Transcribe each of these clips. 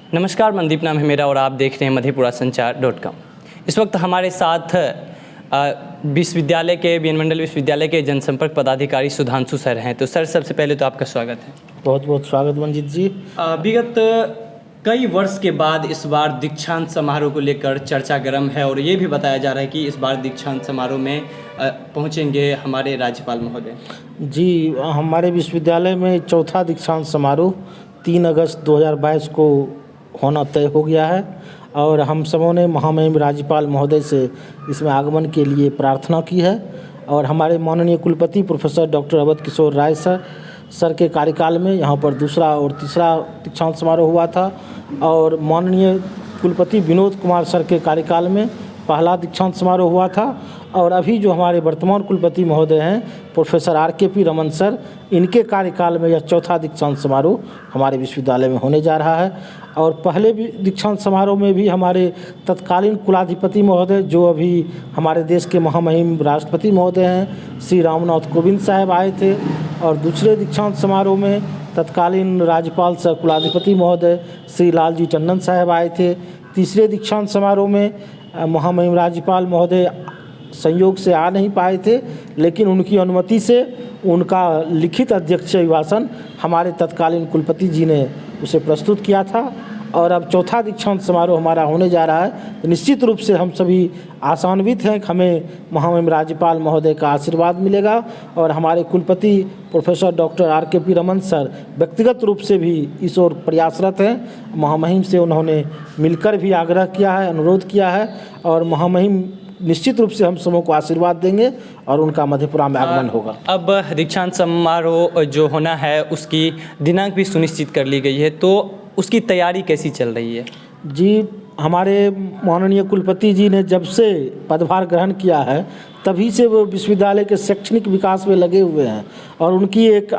नमस्कार, मनदीप नाम है मेरा और आप देख रहे हैं मधेपुरासंचार.com। इस वक्त हमारे साथ विश्वविद्यालय के बीएन मंडल विश्वविद्यालय के जनसंपर्क पदाधिकारी सुधांशु सर हैं। तो सर, सबसे पहले तो आपका स्वागत है। बहुत बहुत स्वागत मंजीत जी। विगत कई वर्ष के बाद इस बार दीक्षांत समारोह को लेकर चर्चा गर्म है और ये भी बताया जा रहा है कि इस बार दीक्षांत समारोह में पहुंचेंगे हमारे राज्यपाल महोदय। जी, हमारे विश्वविद्यालय में चौथा दीक्षांत समारोह 3 अगस्त 2022 को होना तय हो गया है और हम सबों ने महामहिम राज्यपाल महोदय से इसमें आगमन के लिए प्रार्थना की है। और हमारे माननीय कुलपति professor doctor Awadh Kishore Rai sir के कार्यकाल में यहाँ पर दूसरा और तीसरा दीक्षांत समारोह हुआ था और माननीय कुलपति विनोद कुमार सर के कार्यकाल में पहला दीक्षांत समारोह हुआ था। और अभी जो हमारे वर्तमान कुलपति महोदय हैं प्रोफेसर RKP रमन सर, इनके कार्यकाल में यह चौथा दीक्षांत समारोह हमारे विश्वविद्यालय में होने जा रहा है। और पहले भी दीक्षांत समारोह में भी हमारे तत्कालीन कुलाधिपति महोदय, जो अभी हमारे देश के महामहिम राष्ट्रपति महोदय हैं, श्री रामनाथ कोविंद साहब आए थे। और दूसरे दीक्षांत समारोह में तत्कालीन राज्यपाल सह कुलाधिपति महोदय श्री लालजी टंडन साहब आए थे। तीसरे दीक्षांत समारोह में महामहिम राज्यपाल महोदय संयोग से आ नहीं पाए थे, लेकिन उनकी अनुमति से उनका लिखित अध्यक्ष अभिभाषण हमारे तत्कालीन कुलपति जी ने उसे प्रस्तुत किया था। और अब चौथा दीक्षांत समारोह हमारा होने जा रहा है, तो निश्चित रूप से हम सभी आशान्वित हैं कि हमें महामहिम राज्यपाल महोदय का आशीर्वाद मिलेगा। और हमारे कुलपति professor doctor RKP Raman sir व्यक्तिगत रूप से भी इस ओर प्रयासरत हैं। महामहिम से उन्होंने मिलकर भी आग्रह किया है, अनुरोध किया है और महामहिम निश्चित रूप से हम सबों को आशीर्वाद देंगे और उनका मधेपुरा में आगमन होगा। अब दीक्षांत समारोह जो होना है उसकी दिनांक भी सुनिश्चित कर ली गई है, तो उसकी तैयारी कैसी चल रही है? जी, हमारे माननीय कुलपति जी ने जब से पदभार ग्रहण किया है तभी से वो विश्वविद्यालय के शैक्षणिक विकास में लगे हुए हैं और उनकी एक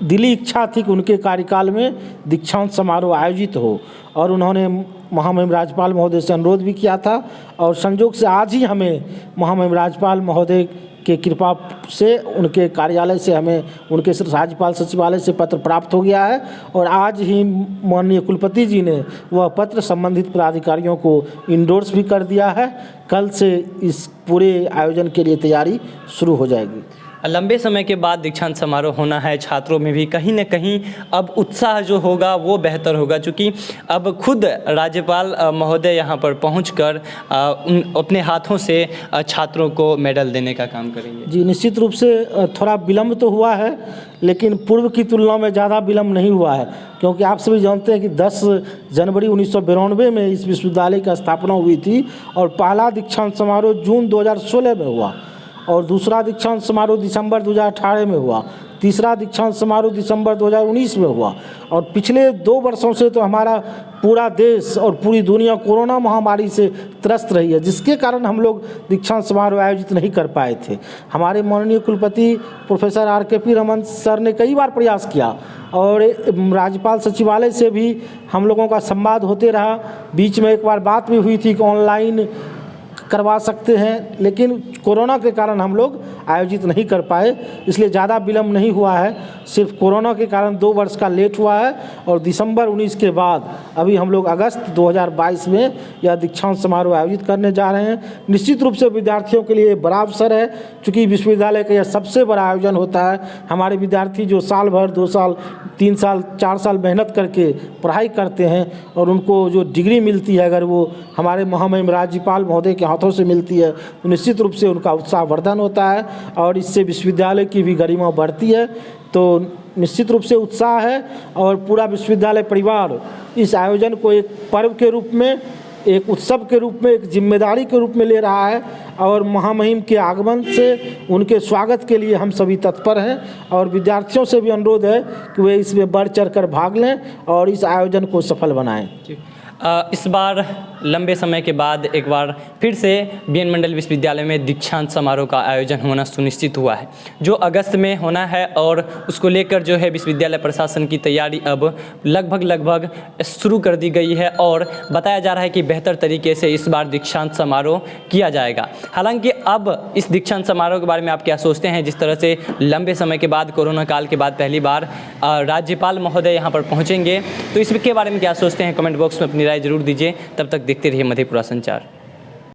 दिली इच्छा थी कि उनके कार्यकाल में दीक्षांत समारोह आयोजित हो। और उन्होंने महामहिम राज्यपाल महोदय से अनुरोध भी किया था और संयोग से आज ही हमें महामहिम राज्यपाल महोदय के कृपा से उनके कार्यालय से हमें उनके राज्यपाल सचिवालय से पत्र प्राप्त हो गया है। और आज ही माननीय कुलपति जी ने वह पत्र संबंधित पदाधिकारियों को इंडोर्स भी कर दिया है। कल से इस पूरे आयोजन के लिए तैयारी शुरू हो जाएगी। लंबे समय के बाद दीक्षांत समारोह होना है, छात्रों में भी कहीं न कहीं अब उत्साह जो होगा वो बेहतर होगा, क्योंकि अब खुद राज्यपाल महोदय यहाँ पर पहुंचकर अपने हाथों से छात्रों को मेडल देने का काम करेंगे। जी, निश्चित रूप से थोड़ा विलम्ब तो हुआ है, लेकिन पूर्व की तुलना में ज़्यादा विलम्ब नहीं हुआ है, क्योंकि आप सभी जानते हैं कि 10 जनवरी 1992 में इस विश्वविद्यालय की स्थापना हुई थी और पहला दीक्षांत समारोह जून 2016 में हुआ और दूसरा दीक्षांत समारोह दिसंबर 2018 में हुआ, तीसरा दीक्षांत समारोह दिसंबर 2019 में हुआ। और पिछले 2 वर्षों से तो हमारा पूरा देश और पूरी दुनिया कोरोना महामारी से त्रस्त रही है, जिसके कारण हम लोग दीक्षांत समारोह आयोजित नहीं कर पाए थे। हमारे माननीय कुलपति प्रोफेसर RKP रमन सर ने कई बार प्रयास किया और राज्यपाल सचिवालय से भी हम लोगों का संवाद होते रहा। बीच में एक बार बात भी हुई थी कि ऑनलाइन करवा सकते हैं, लेकिन कोरोना के कारण हम लोग आयोजित नहीं कर पाए, इसलिए ज़्यादा विलम्ब नहीं हुआ है। सिर्फ कोरोना के कारण 2 वर्ष का लेट हुआ है और दिसंबर 19 के बाद अभी हम लोग अगस्त 2022 में यह दीक्षांत समारोह आयोजित करने जा रहे हैं। निश्चित रूप से विद्यार्थियों के लिए बड़ा अवसर है, क्योंकि विश्वविद्यालय का यह सबसे बड़ा आयोजन होता है। हमारे विद्यार्थी जो साल भर 2 साल 3 साल 4 साल मेहनत करके पढ़ाई करते हैं और उनको जो डिग्री मिलती है, अगर वो हमारे महामहिम राज्यपाल महोदय के हाथों से मिलती है, तो निश्चित रूप से उनका उत्साहवर्धन होता है और इससे विश्वविद्यालय की भी गरिमा बढ़ती है। तो निश्चित रूप से उत्साह है और पूरा विश्वविद्यालय परिवार इस आयोजन को एक पर्व के रूप में, एक उत्सव के रूप में, एक जिम्मेदारी के रूप में ले रहा है। और महामहिम के आगमन से उनके स्वागत के लिए हम सभी तत्पर हैं और विद्यार्थियों से भी अनुरोध है कि वे इसमें बढ़ चढ़ कर भाग लें और इस आयोजन को सफल बनाएं। इस बार लंबे समय के बाद एक बार फिर से बीएन मंडल विश्वविद्यालय में दीक्षांत समारोह का आयोजन होना सुनिश्चित हुआ है, जो अगस्त में होना है। और उसको लेकर जो है विश्वविद्यालय प्रशासन की तैयारी अब लगभग शुरू कर दी गई है और बताया जा रहा है कि बेहतर तरीके से इस बार दीक्षांत समारोह किया जाएगा। हालांकि अब इस दीक्षांत समारोह के बारे में आप क्या सोचते हैं? जिस तरह से लंबे समय के बाद, कोरोना काल के बाद पहली बार राज्यपाल महोदय यहाँ पर पहुँचेंगे, तो इसके बारे में क्या सोचते हैं? कमेंट बॉक्स में अपनी राय जरूर दीजिए। तब तक देखते रहिए मधेपुरा संचार।